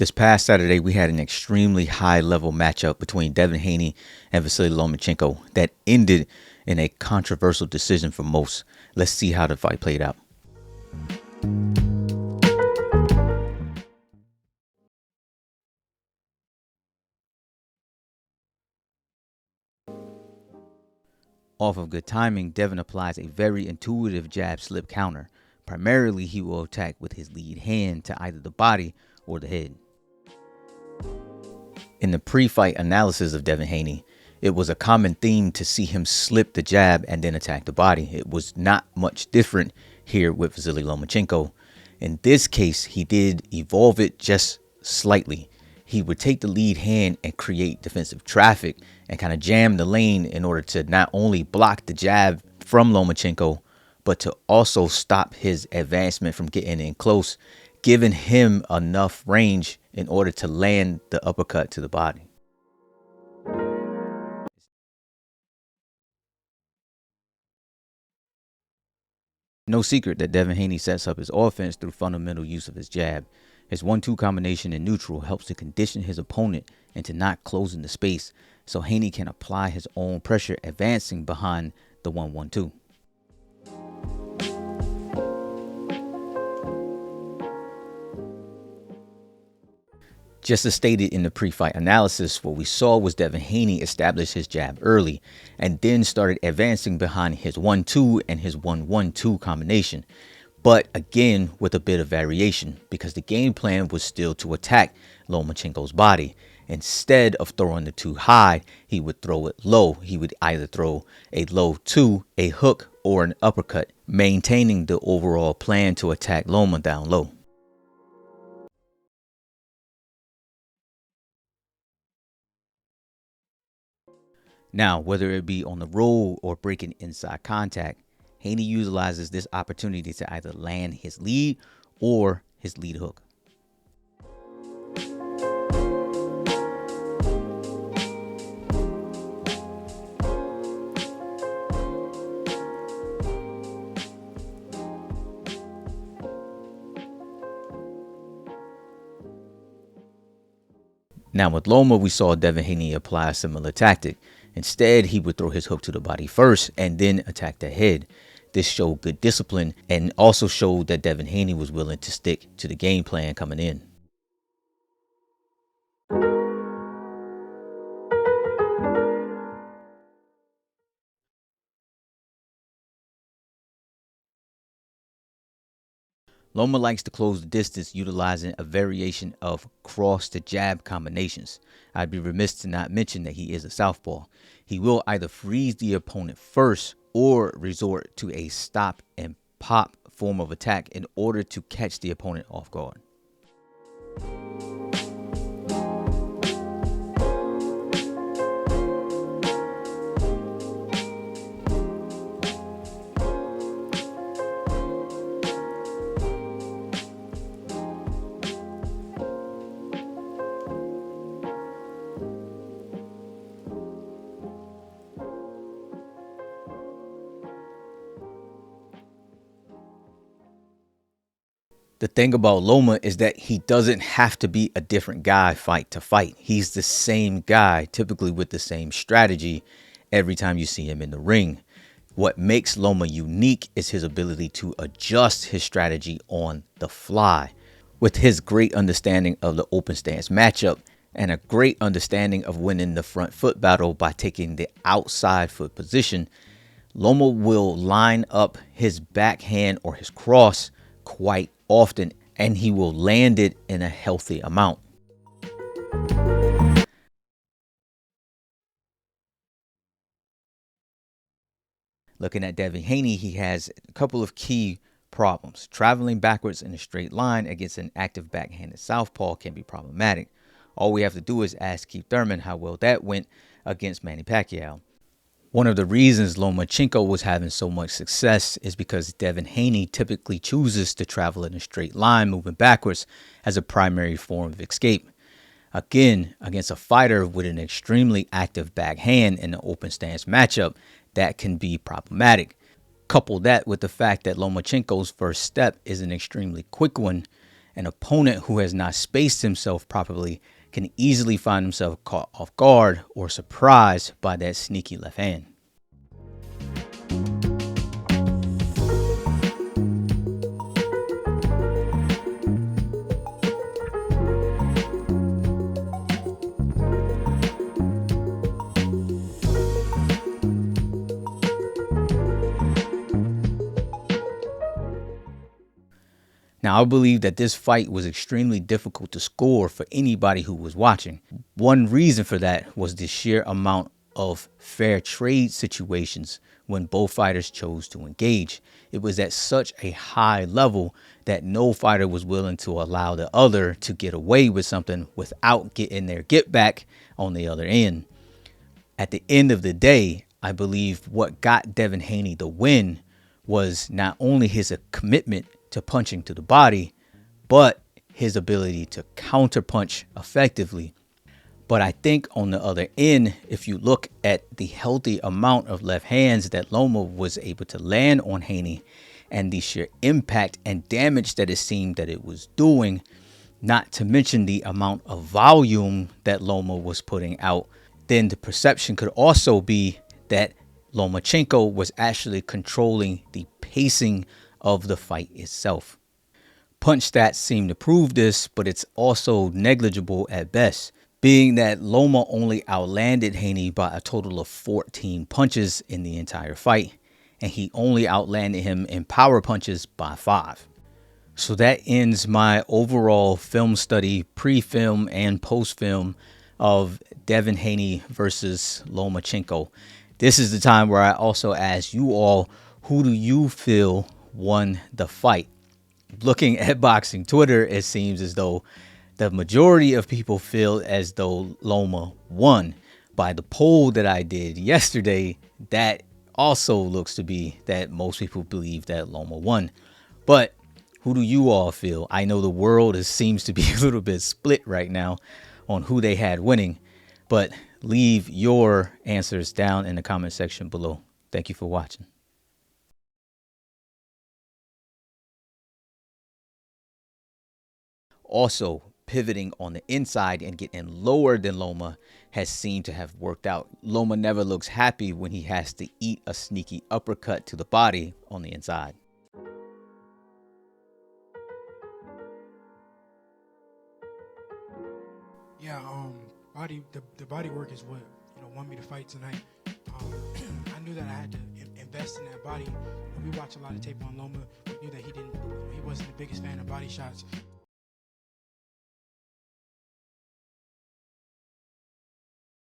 This past Saturday, we had an extremely high-level matchup between Devin Haney and Vasyl Lomachenko that ended in a controversial decision for most. Let's see how the fight played out. Off of good timing, Devin applies a very intuitive jab slip counter. Primarily, he will attack with his lead hand to either the body or the head. In the pre-fight analysis of Devin Haney, it was a common theme to see him slip the jab and then attack the body. It was not much different here with Vasyl Lomachenko. In this case, he did evolve it just slightly. He would take the lead hand and create defensive traffic and kind of jam the lane in order to not only block the jab from Lomachenko, but to also stop his advancement from getting in close, giving him enough range in order to land the uppercut to the body. No secret that Devin Haney sets up his offense through fundamental use of his jab. His 1-2 combination in neutral helps to condition his opponent into not closing the space, so Haney can apply his own pressure advancing behind the 1-1-2. Just as stated in the pre-fight analysis, what we saw was Devin Haney establish his jab early and then started advancing behind his 1-2 and his 1-1-2 combination. But again, with a bit of variation, because the game plan was still to attack Lomachenko's body. Instead of throwing the 2 high, he would throw it low. He would either throw a low 2, a hook, or an uppercut, maintaining the overall plan to attack Loma down low. Now, whether it be on the roll or breaking inside contact, Haney utilizes this opportunity to either land his lead or his lead hook. Now with Loma, we saw Devin Haney apply a similar tactic. Instead, he would throw his hook to the body first and then attack the head. This showed good discipline and also showed that Devin Haney was willing to stick to the game plan coming in. Loma likes to close the distance utilizing a variation of cross to jab combinations. I'd be remiss to not mention that he is a southpaw. He will either freeze the opponent first or resort to a stop and pop form of attack in order to catch the opponent off guard. The thing about Loma is that he doesn't have to be a different guy fight to fight. He's the same guy, typically with the same strategy every time you see him in the ring. What makes Loma unique is his ability to adjust his strategy on the fly. With his great understanding of the open stance matchup and a great understanding of winning the front foot battle by taking the outside foot position, Loma will line up his backhand or his cross quite often, and he will land it in a healthy amount. Looking at Devin Haney, he has a couple of key problems. Traveling backwards in a straight line against an active backhanded southpaw can be problematic. All we have to do is ask Keith Thurman how well that went against Manny Pacquiao. One of the reasons Lomachenko was having so much success is because Devin Haney typically chooses to travel in a straight line, moving backwards as a primary form of escape. Again, against a fighter with an extremely active backhand in an open stance matchup, that can be problematic. Couple that with the fact that Lomachenko's first step is an extremely quick one, An opponent who has not spaced himself properly can easily find himself caught off guard or surprised by that sneaky left hand. Now, I believe that this fight was extremely difficult to score for anybody who was watching. One reason for that was the sheer amount of fair trade situations when both fighters chose to engage. It was at such a high level that no fighter was willing to allow the other to get away with something without getting their get back on the other end. At the end of the day, I believe what got Devin Haney the win was not only his commitment to punching to the body, but his ability to counterpunch effectively. But I think on the other end, if you look at the healthy amount of left hands that Loma was able to land on Haney and the sheer impact and damage that it seemed that it was doing, not to mention the amount of volume that Loma was putting out, then the perception could also be that Lomachenko was actually controlling the pacing of the fight itself. Punch stats seem to prove this, but it's also negligible at best, being that Loma only outlanded Haney by a total of 14 punches in the entire fight, and he only outlanded him in power punches by 5. So that ends my overall film study, pre-film and post-film, of Devin Haney versus Lomachenko. This is the time where I also ask you all, who do you feel won the fight? Looking at boxing Twitter, it seems as though the majority of people feel as though Loma won. By the poll that I did yesterday, that also looks to be that most people believe that Loma won. But who do you all feel? I know the world seems to be a little bit split right now on who they had winning, but leave your answers down in the comment section below. Thank you for watching. Also, pivoting on the inside and getting lower than Loma has seemed to have worked out. Loma never looks happy when he has to eat a sneaky uppercut to the body on the inside. Yeah, the body work is what won me to fight tonight. I knew that I had to invest in that body. We watch a lot of tape on Loma. We knew that he wasn't the biggest fan of body shots.